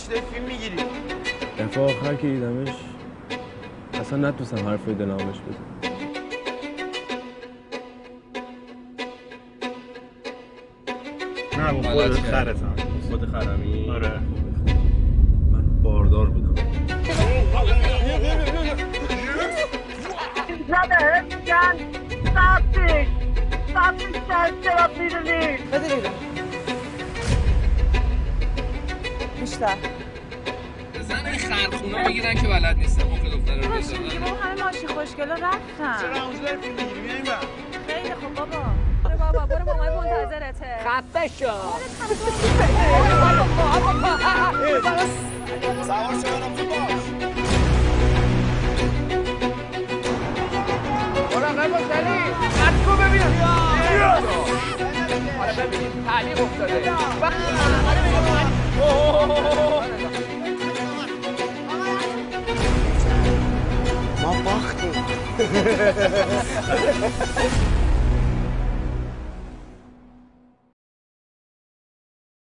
داری فیلم میگیری؟ دفعه آخر که دیدمش اصلا نتونستم حرفای دلمش بزنم. نه با خودت خرتم. خود خرمی؟ آره. من باردار بودم. زده میگن سبزیش چرا میدونی؟ بده بیرون بیشتر زن این خرخونا میگیرن که بلد نیستن مخ دختر رو باشه میگه بابا همه ماشین خوشگلا رفتن. چرا همونجا داری فیلم میگیری؟ بیاین بر. خیلی خوب بابا. برو بابا برو مامان منتظرته. خفه شو سوار شو برم تو باش. مراقب باش علی خط کو ببینم حالا ببینیم تعلیق افتاده ما باختیم